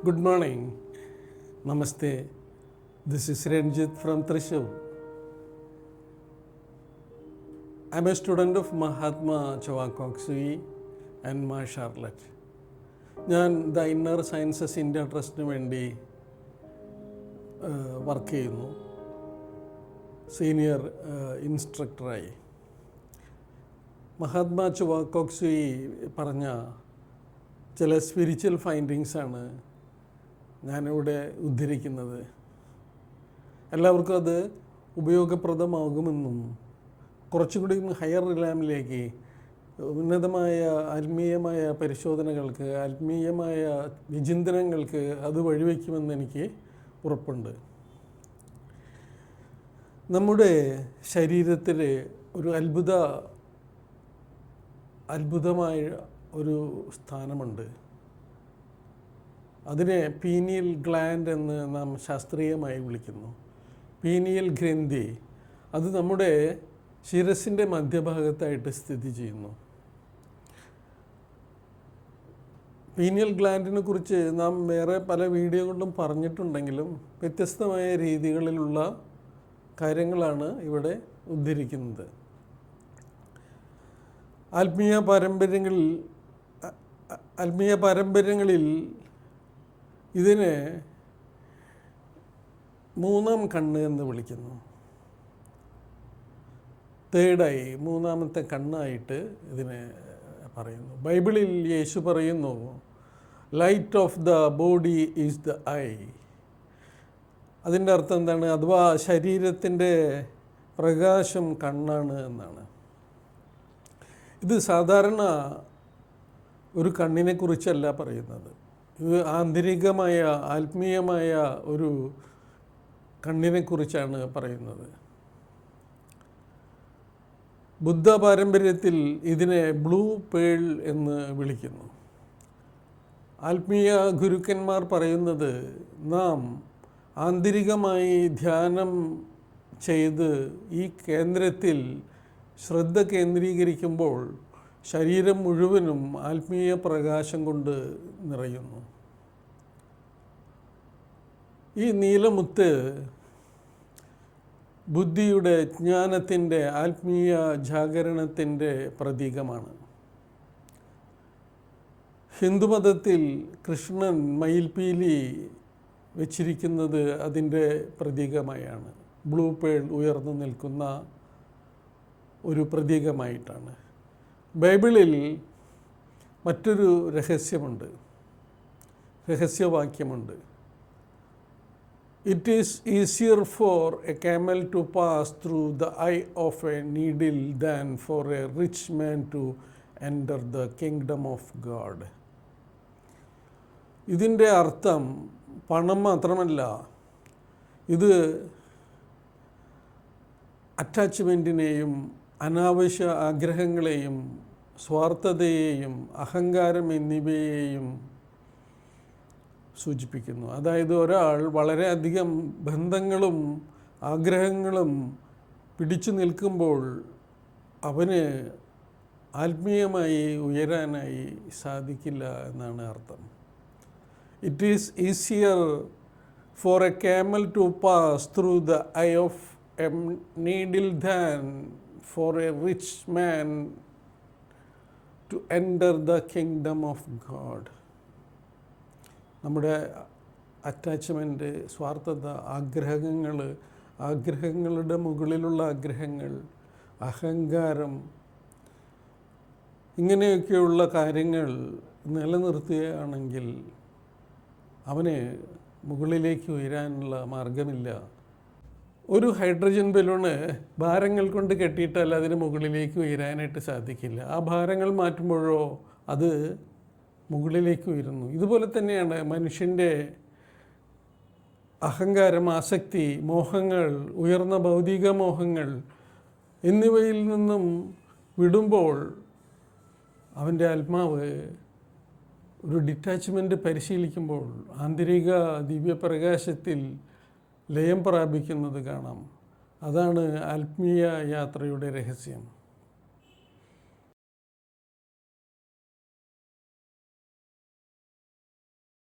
Good morning. Namaste. This is Ranjit from Thrissur. I am a student of Mahatma Chawakok and Ma Charlotte. ഞാൻ the inner sciences India ട്രസ്റ്റിന് വേണ്ടി work ചെയ്യുന്നു, senior ഇൻസ്ട്രക്ടറായി. Mahatma ചുവാക്കോക്സി പറഞ്ഞ ചില spiritual ഫൈൻഡിങ്സാണ് ഞാനിവിടെ ഉദ്ധരിക്കുന്നത്. എല്ലാവർക്കും അത് ഉപയോഗപ്രദമാകുമെന്നും കുറച്ചുകൂടി ഹയർ റിലാമിലേക്ക്, ഉന്നതമായ ആത്മീയമായ പരിശോധനകൾക്ക്, ആത്മീയമായ വിചിന്തനങ്ങൾക്ക് അത് വഴിവെക്കുമെന്ന് എനിക്ക് ഉറപ്പുണ്ട്. നമ്മുടെ ശരീരത്തിൽ ഒരു അത്ഭുതമായ ഒരു സ്ഥാനമുണ്ട്. അതിനെ പീനിയൽ ഗ്ലാൻഡ് എന്ന് നാം ശാസ്ത്രീയമായി വിളിക്കുന്നു. പീനിയൽ ഗ്രന്ഥി അത് നമ്മുടെ ശിരസിൻ്റെ മധ്യഭാഗത്തായിട്ട് സ്ഥിതി ചെയ്യുന്നു. പീനിയൽ ഗ്ലാൻഡിനെ കുറിച്ച് നാം വേറെ പല വീഡിയോ കൊണ്ടും പറഞ്ഞിട്ടുണ്ടെങ്കിലും വ്യത്യസ്തമായ രീതികളിലുള്ള കാര്യങ്ങളാണ് ഇവിടെ ഉദ്ധരിക്കുന്നത്. ആത്മീയ പാരമ്പര്യങ്ങളിൽ ഇതിനെ മൂന്നാം കണ്ണ് എന്ന് വിളിക്കുന്നു. തേർഡായി, മൂന്നാമത്തെ കണ്ണായിട്ട് ഇതിനെ പറയുന്നു. ബൈബിളിൽ യേശു പറയുന്നു, light of the body is the I. അതിൻ്റെ അർത്ഥം എന്താണ്? അഥവാ ശരീരത്തിൻ്റെ പ്രകാശം കണ്ണാണ് എന്നാണ്. ഇത് സാധാരണ ഒരു കണ്ണിനെ കുറിച്ചല്ല പറയുന്നത്. ഇത് ആന്തരികമായ ആത്മീയമായ ഒരു കണ്ണിനെ കുറിച്ചാണ് പറയുന്നത്. ബുദ്ധ പാരമ്പര്യത്തിൽ ഇതിനെ ബ്ലൂ പേൾ എന്ന് വിളിക്കുന്നു. ആത്മീയ ഗുരുക്കന്മാർ പറയുന്നത്, നാം ആന്തരികമായി ധ്യാനം ചെയ്ത് ഈ കേന്ദ്രത്തിൽ ശ്രദ്ധ കേന്ദ്രീകരിക്കുമ്പോൾ ശരീരം മുഴുവനും ആത്മീയ പ്രകാശം കൊണ്ട് നിറയുന്നു. ഈ നീലമുത്ത് ബുദ്ധിയുടെ, ജ്ഞാനത്തിൻ്റെ, ആത്മീയ ജാഗരണത്തിൻ്റെ പ്രതീകമാണ്. ഹിന്ദുമതത്തിൽ കൃഷ്ണൻ മയിൽപീലി വെച്ചിരിക്കുന്നത് അതിൻ്റെ പ്രതീകമായാണ്. ബ്ലൂ പേൾ ഉയർന്നു നിൽക്കുന്ന ഒരു പ്രതീകമായിട്ടാണ്. ബൈബിളിൽ മറ്റൊരു രഹസ്യവാക്യമുണ്ട്. It is easier for a camel to pass through the eye of a needle than for a rich man to enter the kingdom of God. ഇതിൻ്റെ അർത്ഥം പണം മാത്രമല്ല, ഇത് അറ്റാച്ച്മെൻറ്റിനെയും അനാവശ്യ ആഗ്രഹങ്ങളെയും സ്വാർത്ഥതയെയും അഹങ്കാരം എന്നിവയെയും സൂചിപ്പിക്കുന്നു. അതായത് ഒരാൾ വളരെയധികം ബന്ധങ്ങളും ആഗ്രഹങ്ങളും പിടിച്ചു നിൽക്കുമ്പോൾ അവന് ആത്മീയമായി ഉയരാനായി സാധിക്കില്ല എന്നാണ് അർത്ഥം. It is easier for a camel to pass through the eye of a needle than for a rich man to enter the kingdom of God. നമ്മുടെ അറ്റാച്ച്മെൻറ്റ്, സ്വാർത്ഥത, ആഗ്രഹങ്ങളുടെ മുകളിലുള്ള ആഗ്രഹങ്ങൾ, അഹങ്കാരം, ഇങ്ങനെയൊക്കെയുള്ള കാര്യങ്ങൾ നിലനിർത്തുകയാണെങ്കിൽ അവന് മുകളിലേക്ക് ഉയരാനുള്ള മാർഗമില്ല. ഒരു ഹൈഡ്രജൻ ബലൂണ് ഭാരങ്ങൾ കൊണ്ട് കെട്ടിയിട്ടാൽ അതിന് മുകളിലേക്ക് ഉയരാനായിട്ട് സാധിക്കില്ല. ആ ഭാരങ്ങൾ മാറ്റുമ്പോഴോ അത് മുകളിലേക്ക് ഉയരുന്നു. ഇതുപോലെ തന്നെയാണ് മനുഷ്യൻ്റെ അഹങ്കാരം, ആസക്തി, മോഹങ്ങൾ, ഉയർന്ന ഭൗതിക മോഹങ്ങൾ എന്നിവയിൽ നിന്നും വിടുമ്പോൾ അവൻ്റെ ആത്മാവ് ഒരു ഡിറ്റാച്ച്മെൻറ്റ് പരിശീലിക്കുമ്പോൾ ആന്തരിക ദിവ്യപ്രകാശത്തിൽ ലയം പ്രാപിക്കുന്നത് കാണാം. അതാണ് ആത്മീയ യാത്രയുടെ രഹസ്യം.